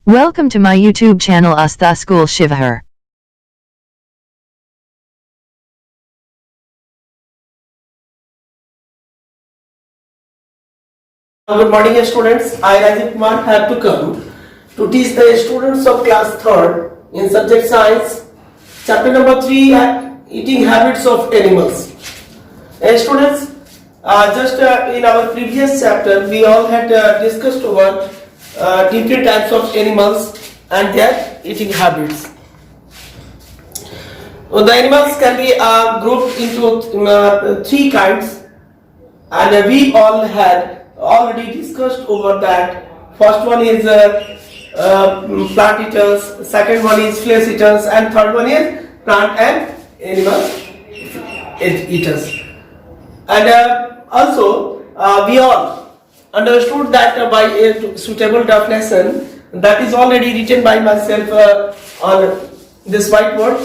Welcome to my YouTube channel Astha School Shivahar. Good morning students, I Rajiv Kumar have to come to teach the students of class 3rd in subject science, chapter number 3, eating habits of animals. Students, in our previous chapter we all had discussed over different types of animals and their eating habits. The animals can be grouped into three kinds, and we all had already discussed over that. First one is plant eaters, second one is flesh eaters, and third one is plant and animal eaters. And also we all understood that by a suitable definition that is already written by myself on this whiteboard.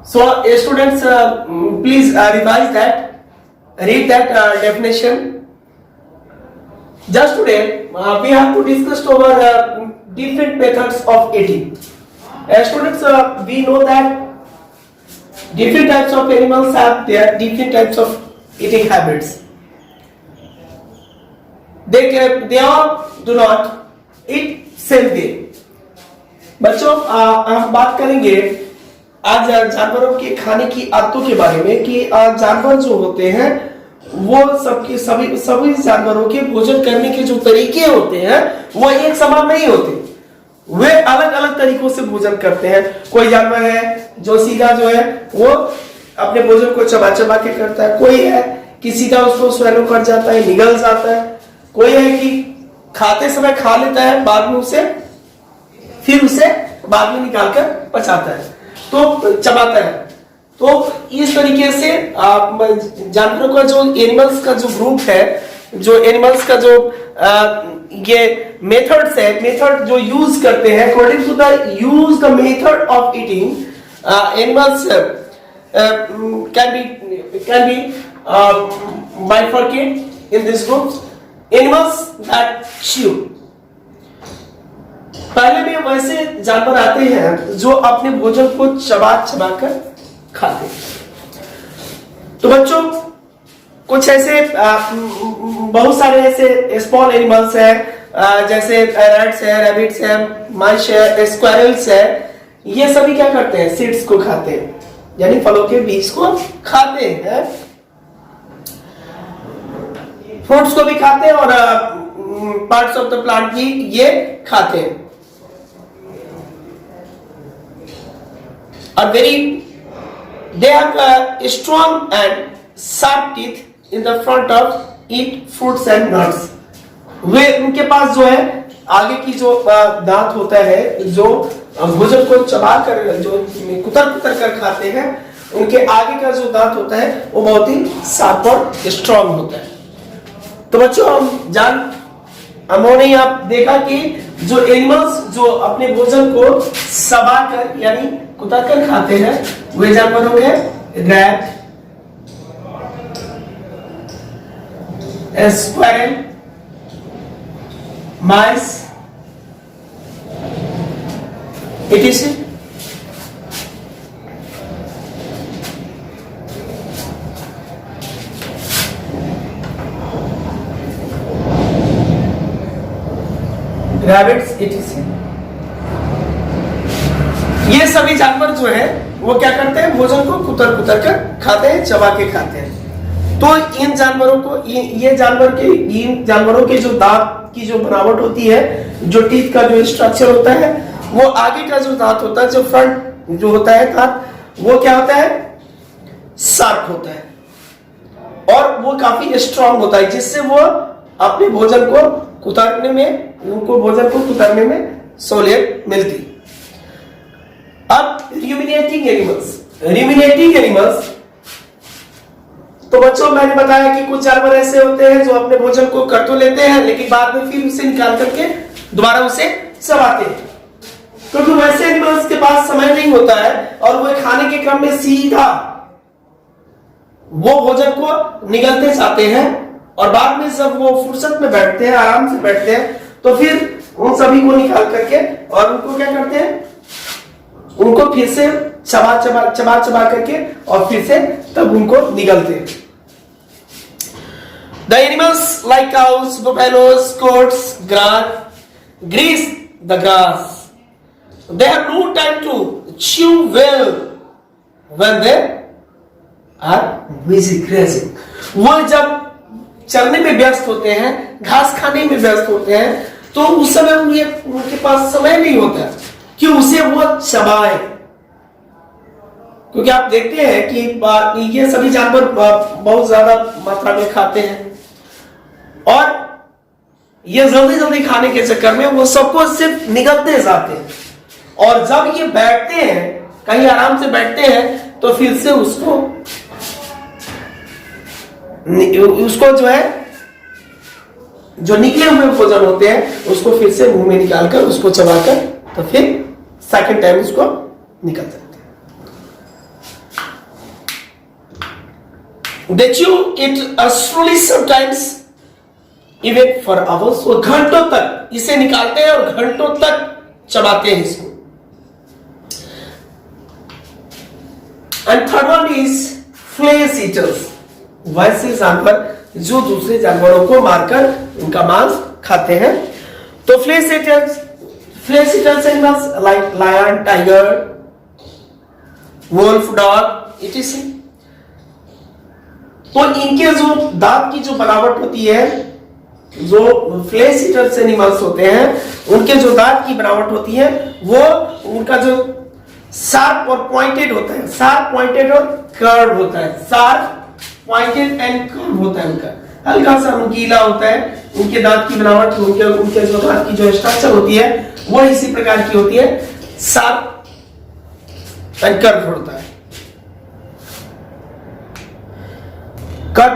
So students, please revise that. Read that definition. Just today we have to discuss over different methods of eating. Students, we know that different types of animals have their different types of eating habits. They all do not eat same way. बच्चों, हम बात करेंगे आज जानवरों के खाने की आदतों के बारे में कि जानवर जो होते हैं वो सभी जानवरों के भोजन करने के जो तरीके होते हैं वो एक समान नहीं होते. वे अलग अलग तरीकों से भोजन करते हैं. कोई जानवर है जो सीधा जो है वो अपने भोजन को चबा चबा के करता है. कोई है कि सीधा उसको स्वैलो कर जाता है, निगल जाता है. कोई है कि खाते समय खा लेता है, बाद में उसे फिर उसे बाद में निकालकर पचाता है, तो चबाता है. तो इस तरीके से जानवरों का जो एनिमल्स का जो ग्रुप है, जो एनिमल्स का जो ये मेथड्स है, मेथड जो यूज करते हैं, according to the method of eating animals can be bifurcated in this group. Animals that chew. पहले में वैसे जानवर आते हैं जो अपने भोजन को चबा चबा कर खाते हैं. तो बच्चों, कुछ ऐसे बहुत सारे ऐसे स्मॉल एनिमल्स हैं, जैसे रैट्स है, रैबिट्स है, माइस है, स्क्वायरल्स है. ये सभी क्या करते हैं? सीड्स को खाते हैं, यानी फलों के बीज को खाते हैं. फ्रूट्स को भी खाते हैं और पार्ट्स ऑफ द प्लांट भी ये खाते हैं. और they have strong and sharp teeth in the front of eat fruits and nuts. वे उनके पास जो है आगे की जो दांत होता है, जो भोजन को चबा कर जो कुतर कुतर कर खाते हैं, उनके आगे का जो दांत होता है वो बहुत ही शार्प और स्ट्रॉन्ग होता है. तो बच्चों, हमने आप देखा कि जो एनिमल्स जो अपने भोजन को चबा कर यानी कुतर कर खाते हैं वे जानवर हो गए रैट, स्क्वायरल, माइस, etc. Rabbits, etc. ये सभी जानवर जो है वो क्या करते हैं? भोजन को कुतर कुतर कर खाते हैं, चबा के खाते हैं. तो इन जानवरों को इन जानवरों के जो दांत की जो बनावट होती है, जो टीथ का जो स्ट्रक्चर होता है, वो आगे का जो दांत होता है, जो फ्रंट जो होता है दांत, वो क्या होता है? शार्प होता है और वो काफी स्ट्रांग होता है, जिससे वो अपने भोजन को कुतरने में सहूलियत मिलती. अब ruminating animals, तो बच्चों मैंने बताया कि कुछ जानवर ऐसे होते हैं जो अपने भोजन को कर तो लेते हैं लेकिन बाद में फिर उसे निकाल करके दोबारा उसे चबाते हैं, क्योंकि वैसे एनिमल्स के पास समय नहीं होता है और वो खाने के क्रम में सीधा वो भोजन को निगलते जाते हैं और बाद में जब वो फुर्सत में बैठते हैं, आराम से बैठते हैं, तो फिर उन सभी को निकाल करके और उनको क्या करते हैं, उनको फिर से चबा चबा चबा चबा करके और फिर से तब उनको निगलते हैं। The animals like cows, buffaloes, goats, grease the grass. They have no time to chew well when they are busy grazing. वो जब चरने में व्यस्त होते हैं, घास खाने में व्यस्त होते हैं, तो उस समय उनके पास समय नहीं होता कि उसे वो चबाए, क्योंकि आप देखते हैं कि ये सभी जानवर बहुत ज्यादा मात्रा में खाते हैं और ये जल्दी जल्दी खाने के चक्कर में वो सबको सिर्फ निगलते जाते हैं, और जब ये बैठते हैं, कहीं आराम से बैठते हैं, तो फिर से उसको जो है, जो निकले हुए भोजन होते हैं उसको फिर से मुंह में निकालकर उसको चबाकर तो फिर सेकंड टाइम उसको निकल जाते हैं। They chew it slowly sometimes even for hours. वो घंटों तक इसे निकालते हैं और घंटों तक चबाते हैं इसको। And third one is flesh eaters. वैसे जानवर जो दूसरे जानवरों को मारकर उनका मांस खाते हैं। तो flesh eaters animals like lion, tiger, wolf, dog etc. तो इनके जो दांत की जो बनावट होती है, जो फ्लेश ईटर्स एनिमल्स होते हैं, उनके जो दांत की बनावट होती है वो उनका जो शार्प और पॉइंटेड होता है, शार्प पॉइंटेड और कर्व होता है, शार्प पॉइंटेड एंड कर्व होता है, उनका हल्का सा नुकीला होता है। उनके दांत की बनावट, उनके जो दांत की जो स्ट्रक्चर होती है वो इसी प्रकार की होती है, शार्प एंड कर्व होता है, कट।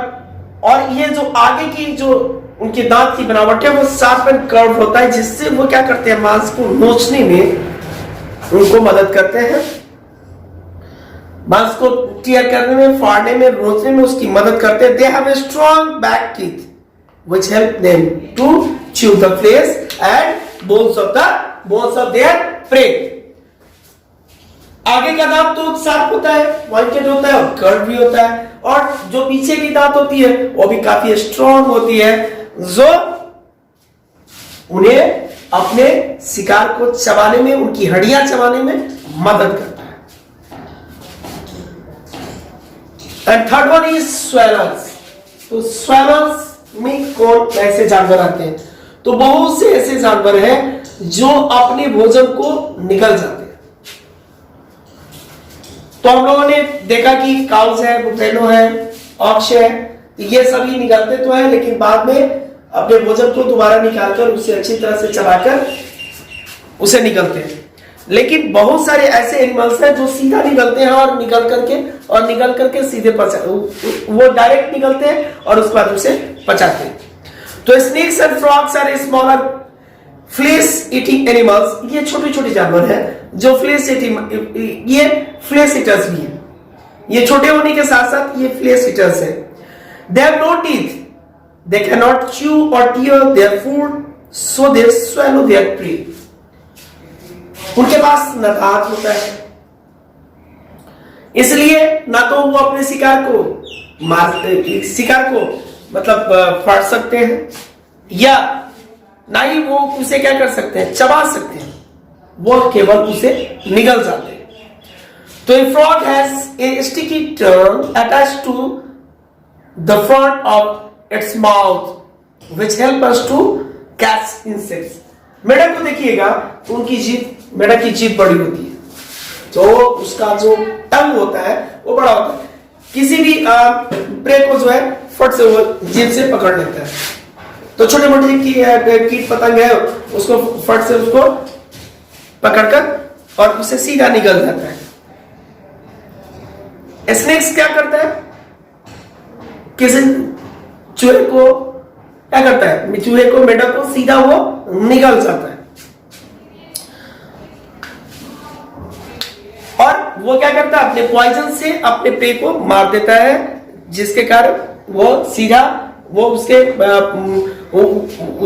और ये जो आगे की जो उनके दांत की बनावट है वो शार्प एंड कर्व होता है, जिससे वो क्या करते हैं, मांस को नोचने में उनको मदद करते हैं, मांस को टीयर करने में, फाड़ने में, नोचने में उसकी मदद करते हैं। They have a strong back teeth which help them to chew the flesh and bones of their prey. आगे का दांत तो शार्प होता है, पॉइंटेड होता है और कर्व भी होता है, और जो पीछे की दांत होती है वो भी काफी स्ट्रॉन्ग होती है, जो उन्हें अपने शिकार को चबाने में, उनकी हड्डियां चबाने में मदद करता है। And third one is swallows. तो swallows में कौन ऐसे जानवर आते हैं, तो बहुत से ऐसे जानवर हैं जो अपने भोजन को निगल जाते हैं। तो हम लोगों ने देखा कि काउस है, बुफेलो है, ऑक्स है, ये सभी निगलते तो है, लेकिन बाद में अपने भोजन को दोबारा निकालकर उसे अच्छी तरह से चबाकर उसे निगलते हैं। लेकिन बहुत सारे ऐसे एनिमल्स हैं जो सीधा निगलते हैं और निगल करके सीधे वो डायरेक्ट निगलते हैं और उसके बाद उसे पचाते हैं। तो snakes and frogs are smaller flesh eating animals. ये छोटे छोटे जानवर हैं जो फ्लेश ईटिंग, ये फ्लेश ईटर्स भी हैं। ये छोटे होने के साथ साथ ये फ्लेश ईटर्स हैं। They have no teeth, they cannot chew or tear their food, so they swallow their prey. उनके पास न दांत होता है, इसलिए ना तो वो अपने शिकार को मतलब फाड़ सकते हैं, या ना ही वो उसे क्या कर सकते हैं, चबा सकते हैं, वो केवल उसे निगल जाते हैं। तो a frog has a sticky turn attached to the front of its mouth which help us to catch insects. मेढक को देखिएगा, उनकी जीभ, मेढक की जीभ बड़ी होती है, तो उसका जो टंग होता है वो बड़ा होता है, किसी भी प्रे को जो है फट से वो जीभ से पकड़ लेता है। तो छोटे मोटे कीट पतंग है, उसको फट से उसको पकड़कर और उसे सीधा निकल जाता है। स्नेक्स क्या करता है, किसी चूहे को क्या करता है, चूहे को, मेढक को सीधा वो निकल जाता है, और वो क्या करता है, अपने पॉइजन से अपने प्रे को मार देता है, जिसके कारण वो सीधा वो उसके वो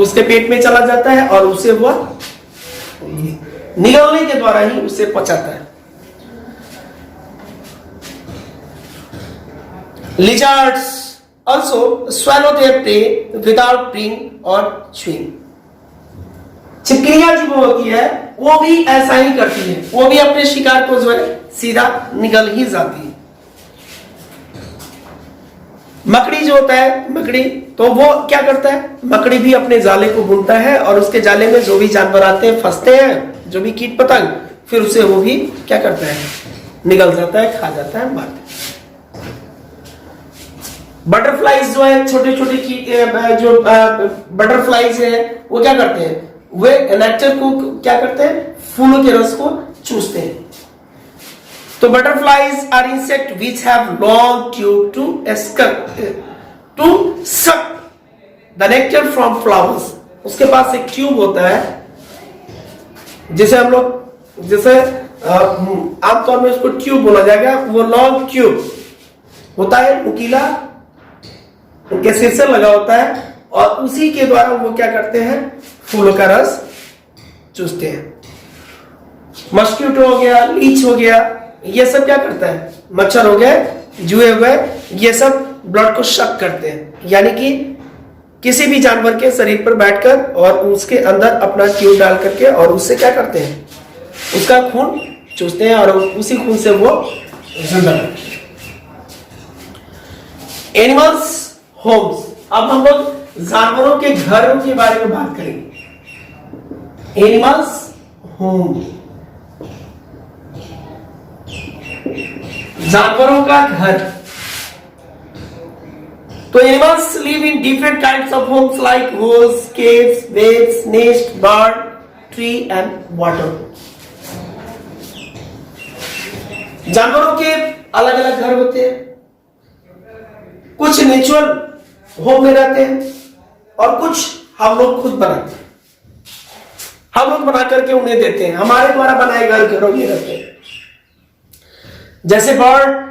उसके पेट में चला जाता है और उसे वो निगलने के द्वारा ही उसे पचाता है। Lizards also swallow their prey without being or chewing. छिपकलियां जो होती है वो भी ऐसा ही करती है, वो भी अपने शिकार को जो है सीधा निगल ही जाती है। मकड़ी जो होता है, मकड़ी तो वो क्या करता है, मकड़ी भी अपने जाले को बुनता है और उसके जाले में जो भी जानवर आते हैं फंसते हैं, जो भी कीट पतंग, फिर उसे वो भी क्या करता है, निगल जाता है, खा जाता है, मारता है। बटरफ्लाइज जो है, छोटे छोटे जो बटरफ्लाइज है वो क्या करते हैं, वे नेक्टर को क्या करते हैं, फूलों के रस को चूसते हैं। तो butterflies are insect which have long tube to suck the nectar from flowers. उसके पास एक ट्यूब होता है जिसे हम लोग, जैसे आमतौर में उसको ट्यूब बोला जाएगा, वो लॉन्ग ट्यूब होता है, नुकीला उनके सिर से लगा होता है और उसी के द्वारा वो क्या करते हैं, फूलों का रस चूसते हैं। मस्क्यूटो हो गया, लीच हो गया, ये सब क्या करता है, मच्छर हो गए, जुए हो गए, ये सब ब्लड को शक करते हैं, यानी कि किसी भी जानवर के शरीर पर बैठकर और उसके अंदर अपना ट्यूब डाल करके और उससे क्या करते हैं, उसका खून चूसते हैं और उसी खून से वो जिंदा रहते हैं। Animals homes. अब हम लोग जानवरों के घरों के बारे में बात करेंगे। एनिमल्स होम, जानवरों का घर। तो animals live in different kinds of homes like holes, caves, waves, nest, bird, tree and water. जानवरों के अलग अलग घर होते हैं, कुछ नेचुरल होम में रहते हैं और कुछ हम लोग खुद बनाते हैं, हम लोग बना करके उन्हें देते हैं, हमारे द्वारा बनाए गए घरों में रहते हैं। जैसे बर्ड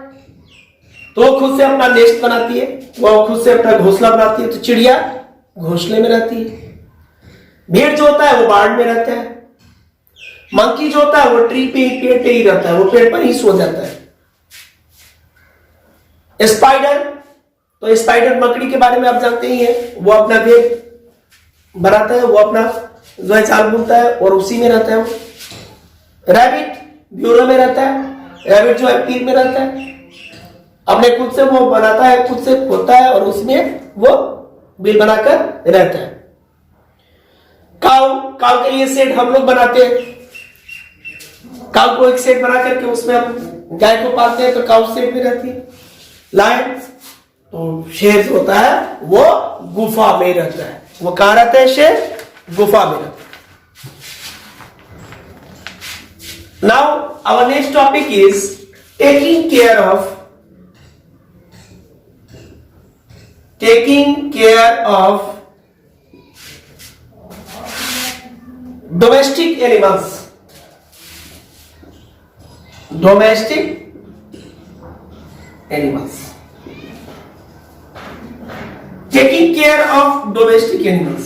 तो वो खुद से अपना नेस्ट बनाती है, वो खुद से अपना घोंसला बनाती है, तो चिड़िया घोंसले में रहती है। भेड़ जो होता है वो बाड़ में रहता है। मंकी जो होता है वो ट्री पे ही, पेड़ पे ही रहता है, वो पेड़ पर ही सो जाता है। स्पाइडर, तो स्पाइडर मकड़ी के बारे में आप जानते ही हैं, वो अपना वेब बनाता है, वो अपना जो है जाल बुनता है और उसी में रहता है। रैबिट ब्यूरो में रहता है, रैबिट जो है पीर में रहता है, अपने खुद से वो बनाता है, खुद से खोता है और उसमें वो बिल बनाकर रहता है। काऊ, काऊ के लिए सेट हम लोग बनाते हैं, काऊ को एक सेट बना करके उसमें हम गाय को पालते हैं तो काऊ सेट में रहती है। लायन, तो शेर होता है वो गुफा में रहता है, वो कहां रहता है, शेर गुफा में रहता है। Now our next topic is taking care of domestic animals. Domestic animals. Taking care of domestic animals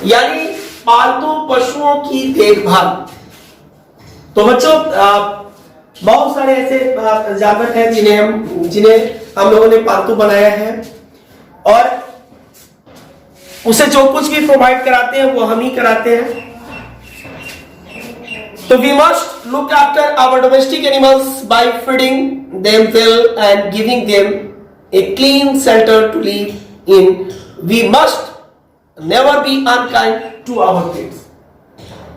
यानी पालतू पशुओं की देखभाल। तो बच्चों बहुत सारे ऐसे जानवर हैं जिन्हें हम लोगों ने पालतू बनाया है और उसे जो कुछ भी प्रोवाइड कराते हैं वो हम ही कराते हैं। तो we must look after our domestic animals by feeding them well and giving them a clean shelter to live in. We must never be unkind to our kids.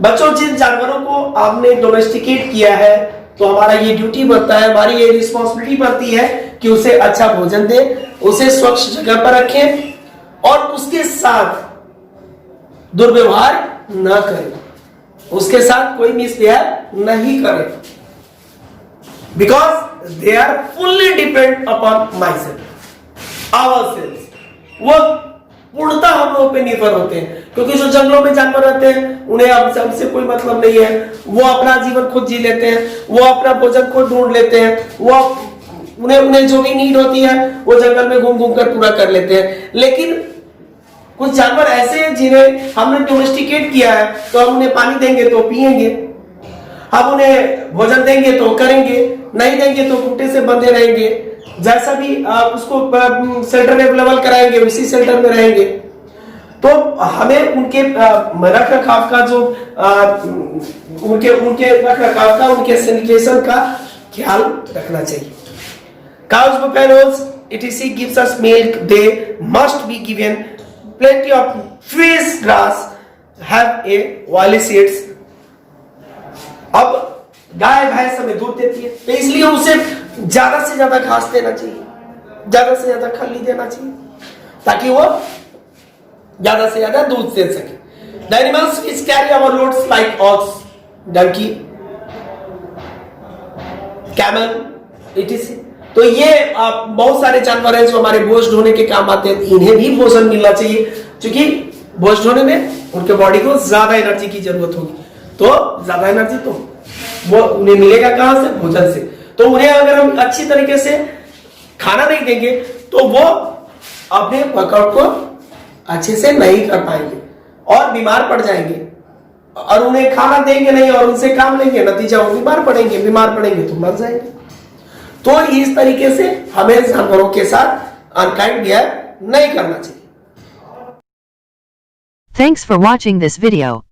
बच्चों, जिन जानवरों को आपने डोमेस्टिकेट किया है तो हमारा ये ड्यूटी बनता है, हमारी ये रिस्पॉन्सिबिलिटी बनती है कि उसे अच्छा भोजन दें, उसे स्वच्छ जगह पर रखें और उसके साथ दुर्व्यवहार न करें, उसके साथ कोई मिसबिहेव नहीं करें, because they are fully depend upon myself, ourself. वो पूर्णतः हम लोगों पे निर्भर होते हैं, क्योंकि जो जंगलों में जानवर रहते हैं उन्हें हमसे कोई मतलब नहीं है, वो अपना जीवन खुद जी लेते हैं, वो अपना भोजन खुद ढूंढ लेते हैं, वो उन्हें जो भी नीड होती है वो जंगल में घूम घूम कर पूरा कर लेते हैं। लेकिन कुछ जानवर ऐसे हैं जिन्हें हमने डोमेस्टिकेट किया है, तो हम उन्हें पानी देंगे तो पिएंगे, हम उन्हें भोजन देंगे तो करेंगे, नहीं देंगे तो कुत्ते से बंधे रहेंगे, जैसा भी उसको शेल्टर अवेलेबल कराएंगे उसी शेल्टर में रहेंगे। तो हमें उनके रख रखाव का जो उनके रख रखाव का, उनके सैनिटेशन का ख्याल रखना चाहिए। Cows, buffaloes, etc. gives us milk. They must be given plenty of fresh grass, have a oily seeds. अब गाय भैंस हमें दूध देती है, तो इसलिए उसे ज्यादा से ज्यादा घास देना चाहिए, ज्यादा से ज्यादा खल्ली देना चाहिए, ताकि वो ज्यादा से ज्यादा दूध दे सके। The animals which carry our loads like ox, donkey, camel, etc. तो ये बहुत सारे जानवर हैं जो हमारे बोझ ढोने के काम आते हैं, इन्हें भी भोजन मिलना चाहिए, क्योंकि बोझ ढोने में उनके बॉडी को ज्यादा एनर्जी की जरूरत होगी, तो ज्यादा एनर्जी तो वो उन्हें मिलेगा कहां से? भोजन से। तो उन्हें अगर हम अच्छी तरीके से खाना नहीं देंगे तो वो अपने वर्कआउट को अच्छे से नहीं कर पाएंगे और बीमार पड़ जाएंगे, और उन्हें खाना देंगे नहीं और उनसे काम लेंगे, नतीजा वो बीमार पड़ेंगे तो मर जाएंगे। तो इस तरीके से हमें जानवरों के साथ अनकाइंड बिहेव नहीं करना चाहिए। Thanks for watching this video.